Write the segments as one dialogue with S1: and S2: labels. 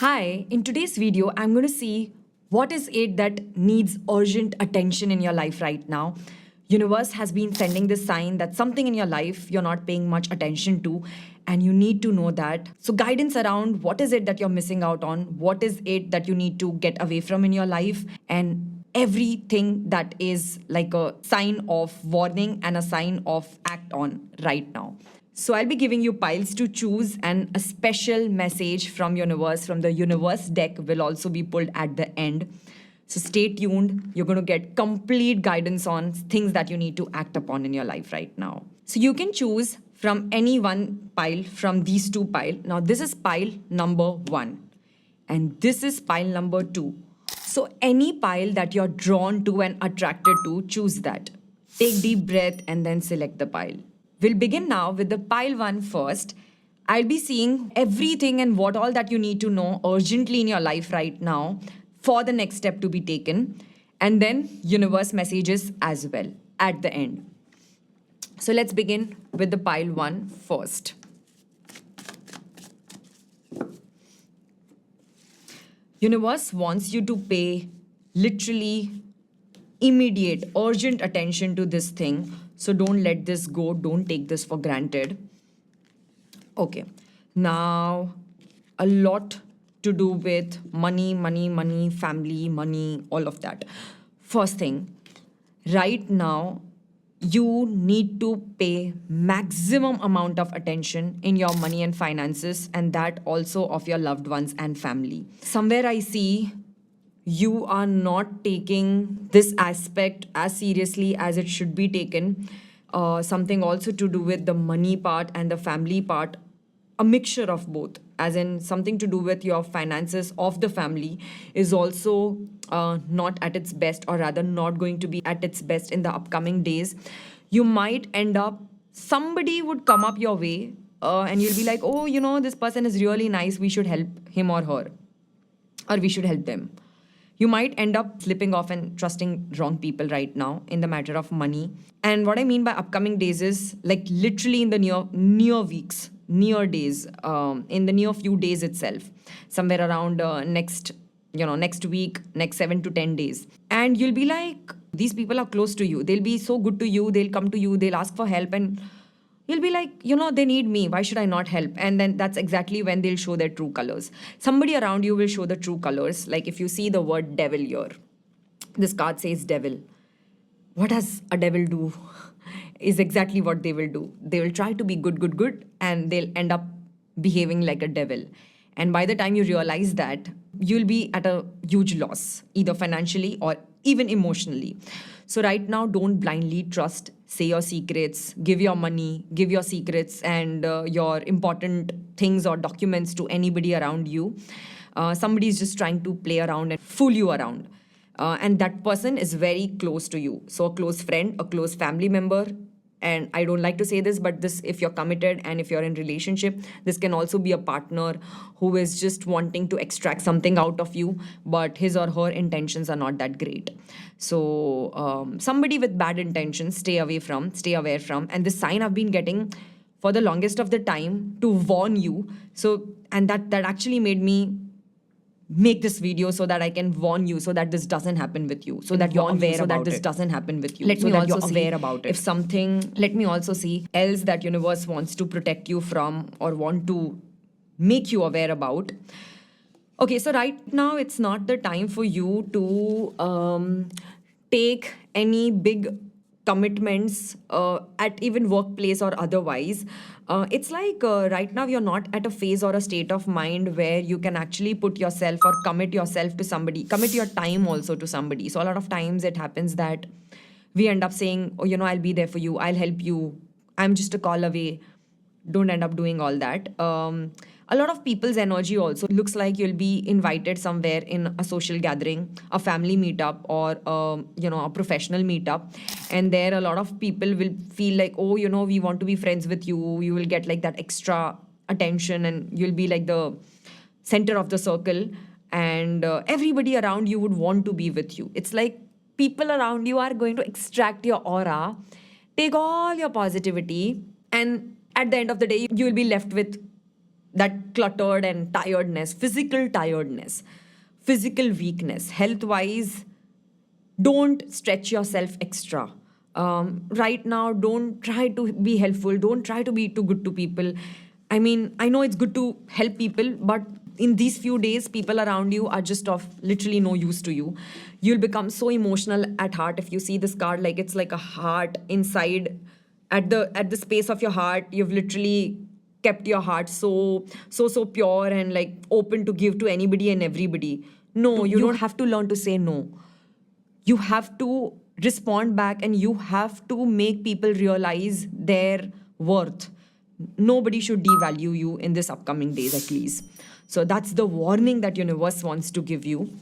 S1: Hi, in today's video, I'm going to see what is it that needs urgent attention in your life right now. Universe has been sending this sign that something in your life you're not paying much attention to and you need to know that. So guidance around what is it that you're missing out on, what is it that you need to get away from in your life, and everything that is like a sign of warning and a sign of act on right now. So I'll be giving you piles to choose, and a special message from universe, from the universe deck, will also be pulled at the end. So stay tuned. You're going to get complete guidance on things that you need to act upon in your life right now. So you can choose from any one pile from these two piles. Now this is pile number 1 and this is pile number 2. So any pile that you're drawn to and attracted to, choose that. Take deep breath and then select the pile. We'll begin now with the pile 1 first. I'll be seeing everything and what all that you need to know urgently in your life right now for the next step to be taken, and then universe messages as well at the end. So let's begin with the pile 1 first. Universe wants you to pay literally immediate, urgent attention to this thing. So don't let this go. Don't take this for granted. Okay. Now, a lot to do with money, family, money, all of that. First thing, right now, you need to pay maximum amount of attention in your money and finances, and that also of your loved ones and family. Somewhere I see you are not taking this aspect as seriously as it should be taken. Something also to do with the money part and the family part, a mixture of both, as in something to do with your finances of the family is also not at its best, or rather not going to be at its best in the upcoming days. You might end up, somebody would come up your way, and you'll be like, oh, this person is really nice, we should help him or her, or we should help them. You might end up slipping off and trusting wrong people right now in the matter of money. And what I mean by upcoming days is like literally in the near weeks, near days, in the near few days itself, somewhere around next week, next 7 to 10 days. And you'll be like, these people are close to you. They'll be so good to you. They'll come to you. They'll ask for help, and you'll be like, they need me. Why should I not help? And then that's exactly when they'll show their true colors. Somebody around you will show the true colors. Like if you see the word devil here, this card says devil. What does a devil do? Is exactly what they will do. They will try to be good, and they'll end up behaving like a devil. And by the time you realize that, you'll be at a huge loss, either financially or even emotionally. So right now, don't blindly trust, say your secrets, give your money, give your secrets and your important things or documents to anybody around you. Somebody is just trying to play around and fool you around. And that person is very close to you. So a close friend, a close family member, and I don't like to say this, but this, if you're committed and if you're in relationship, this can also be a partner who is just wanting to extract something out of you, but his or her intentions are not that great. So somebody with bad intentions, stay away from, stay aware from. And this sign I've been getting for the longest of the time to warn you. So, and that actually made me make this video so that I can warn you, so that this doesn't happen with you, so that you're aware so that this doesn't happen with you. Let me also see aware about it. If something, let me also see else that universe wants to protect you from or want to make you aware about. Okay, so right now it's not the time for you to take any big commitments at even workplace or otherwise. It's like right now you're not at a phase or a state of mind where you can actually put yourself or commit yourself to somebody, commit your time also to somebody. So a lot of times it happens that we end up saying, oh, I'll be there for you, I'll help you, I'm just a call away. Don't end up doing all that. A lot of people's energy also looks like you'll be invited somewhere in a social gathering, a family meetup, or a professional meetup, and there a lot of people will feel like, oh, we want to be friends with you. You will get like that extra attention, and you'll be like the center of the circle, and everybody around you would want to be with you. It's like people around you are going to extract your aura, take all your positivity, and at the end of the day, you will be left with that cluttered and tiredness, physical weakness, health wise. Don't stretch yourself extra. Right now, don't try to be helpful. Don't try to be too good to people. I mean, I know it's good to help people, but in these few days, people around you are just of literally no use to you. You'll become so emotional at heart if you see this card, like it's like a heart inside, at the space of your heart. You've literally kept your heart so pure and like open to give to anybody and everybody. No, you don't have to learn to say no. You have to respond back, and you have to make people realize their worth. Nobody should devalue you in this upcoming days, at least. So that's the warning that universe wants to give you.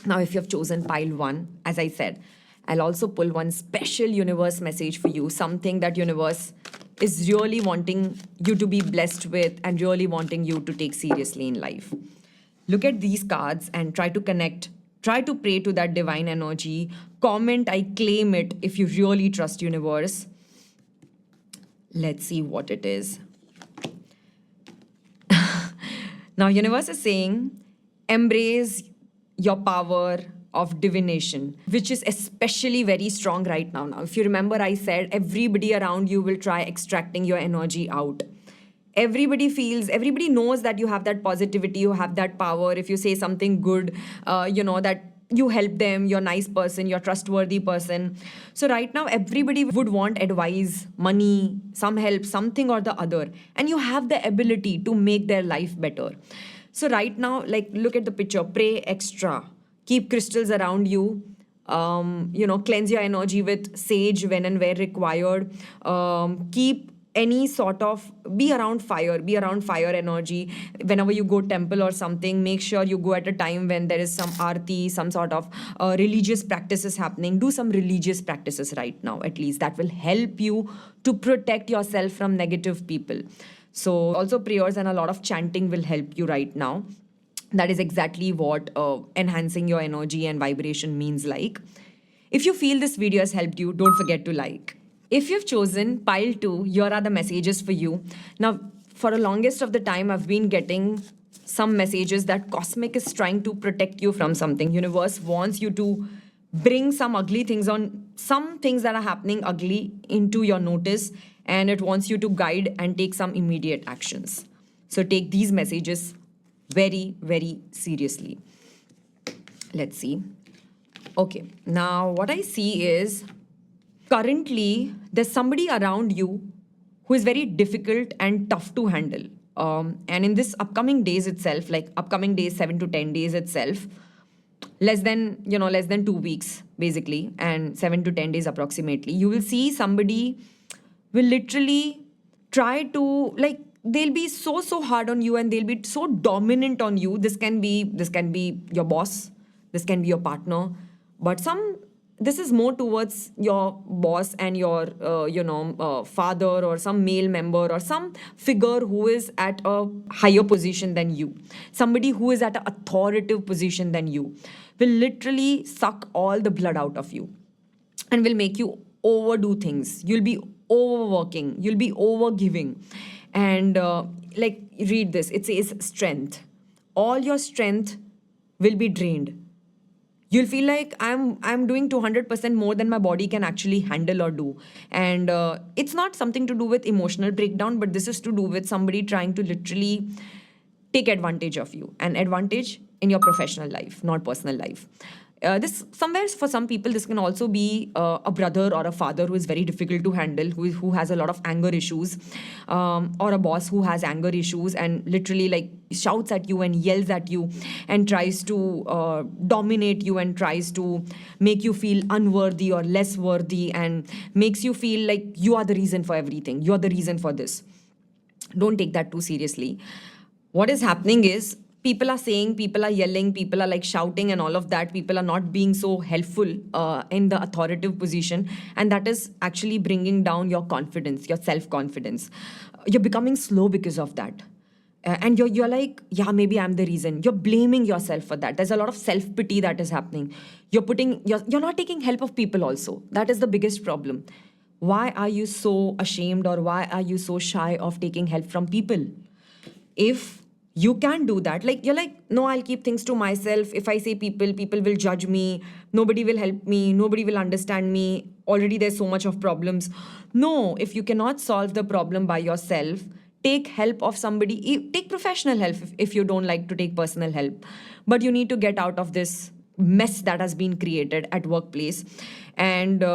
S1: Now, if you have chosen pile 1, as I said, I'll also pull one special universe message for you, something that universe is really wanting you to be blessed with and really wanting you to take seriously in life. Look at these cards and try to connect, try to pray to that divine energy. Comment, I claim it, if you really trust universe. Let's see what it is. Now, universe is saying, embrace your power of divination, which is especially very strong right now. Now, if you remember, I said everybody around you will try extracting your energy out. Everybody knows that you have that positivity, you have that power. If you say something good, that you help them, you're a nice person, you're a trustworthy person. So right now, everybody would want advice, money, some help, something or the other. And you have the ability to make their life better. So right now, like, look at the picture, pray extra. Keep crystals around you. Cleanse your energy with sage when and where required. Keep any sort of, be around fire energy. Whenever you go temple or something, make sure you go at a time when there is some aarti, some sort of religious practices happening. Do some religious practices right now, at least. That will help you to protect yourself from negative people. So also prayers and a lot of chanting will help you right now. That is exactly what enhancing your energy and vibration means like. If you feel this video has helped you, don't forget to like. If you've chosen pile 2, here are the messages for you. Now, for the longest of the time, I've been getting some messages that Cosmic is trying to protect you from something. Universe wants you to bring some ugly things on, some things that are happening ugly into your notice, and it wants you to guide and take some immediate actions. So take these messages very, very seriously. Let's see. Okay, now what I see is currently there's somebody around you who is very difficult and tough to handle. And in this upcoming days itself, like upcoming days, 7 to 10 days itself, less than 2 weeks basically, and 7 to 10 days approximately, you will see somebody will literally try to, like, they'll be so hard on you and they'll be so dominant on you. This can be your boss, this can be your partner, but this is more towards your boss and your father or some male member or some figure who is at a higher position than you. Somebody who is at an authoritative position than you will literally suck all the blood out of you and will make you overdo things. You'll be overworking, you'll be overgiving. And read this, it says strength. All your strength will be drained. You'll feel like I'm doing 200% more than my body can actually handle or do. And it's not something to do with emotional breakdown, but this is to do with somebody trying to literally take advantage of you. And advantage in your professional life, not personal life. This somewhere for some people, this can also be a brother or a father who is very difficult to handle, who has a lot of anger issues, or a boss who has anger issues and literally like shouts at you and yells at you and tries to dominate you and tries to make you feel unworthy or less worthy and makes you feel like you are the reason for everything. You're the reason for this. Don't take that too seriously. What is happening is, people are saying, people are yelling, people are like shouting and all of that. People are not being so helpful in the authoritative position. And that is actually bringing down your confidence, your self-confidence. You're becoming slow because of that. And you're like, yeah, maybe I'm the reason. You're blaming yourself for that. There's a lot of self-pity that is happening. You're not taking help of people also. That is the biggest problem. Why are you so ashamed, or why are you so shy of taking help from people? If you can do that, like you're like, no, I'll keep things to myself. If I say people will judge me, nobody will help me, nobody will understand me, already there's so much of problems. No, if you cannot solve the problem by yourself, take help of somebody. Take professional help if you don't like to take personal help, but you need to get out of this mess that has been created at workplace, and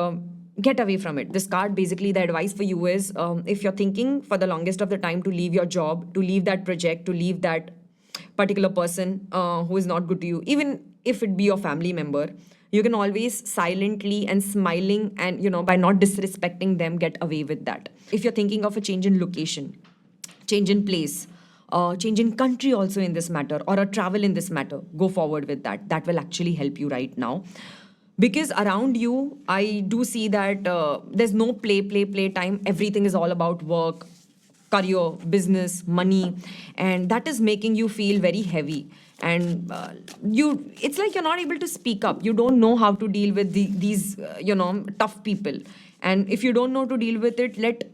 S1: get away from it. This card, basically the advice for you is, if you're thinking for the longest of the time to leave your job, to leave that project, to leave that particular person who is not good to you, even if it be your family member, you can always silently and smiling and, by not disrespecting them, get away with that. If you're thinking of a change in location, change in place, change in country also in this matter, or a travel in this matter, go forward with that. That will actually help you right now. Because around you, I do see that there's no play time. Everything is all about work, career, business, money, and that is making you feel very heavy. And it's like you're not able to speak up. You don't know how to deal with these, tough people. And if you don't know to deal with it,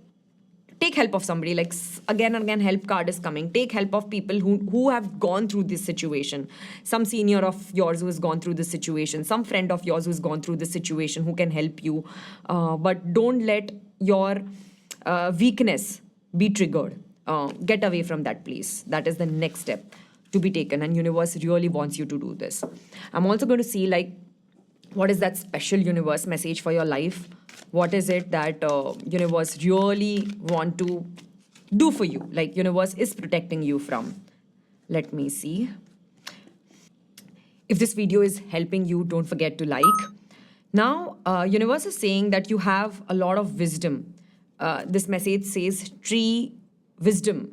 S1: take help of somebody. Like again and again, help card is coming. Take help of people who have gone through this situation. Some senior of yours who has gone through this situation, some friend of yours who's gone through this situation, who can help you. But don't let your weakness be triggered. Get away from that place. That is the next step to be taken, and universe really wants you to do this. I'm also going to see, like, what is that special universe message for your life? What is it that universe really want to do for you? Like universe is protecting you from. Let me see. If this video is helping you, don't forget to like. Now, universe is saying that you have a lot of wisdom. This message says tree wisdom.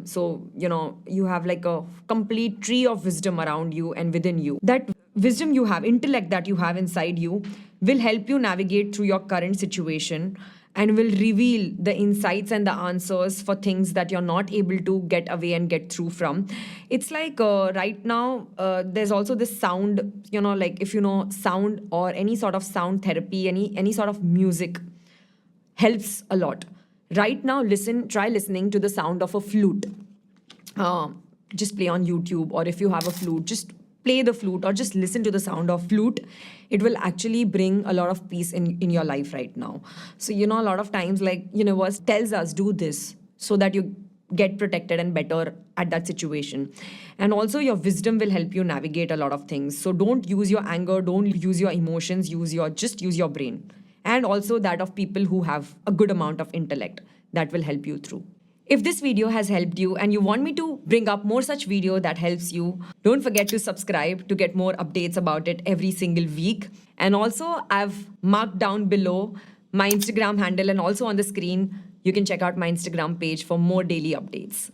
S1: So, you have like a complete tree of wisdom around you and within you. That wisdom you have, intellect that you have inside you, will help you navigate through your current situation and will reveal the insights and the answers for things that you're not able to get away and get through from. It's like right now, there's also this sound, like if you know sound or any sort of sound therapy, any sort of music helps a lot. Right now, try listening to the sound of a flute. Just play on YouTube, or if you have a flute, just play the flute or just listen to the sound of flute. It will actually bring a lot of peace in your life right now. So, a lot of times, like universe tells us, do this so that you get protected and better at that situation. And also your wisdom will help you navigate a lot of things. So don't use your anger, don't use your emotions, just use your brain. And also that of people who have a good amount of intellect that will help you through. If this video has helped you and you want me to bring up more such video that helps you, don't forget to subscribe to get more updates about it every single week. And also I've marked down below my Instagram handle, and also on the screen, you can check out my Instagram page for more daily updates.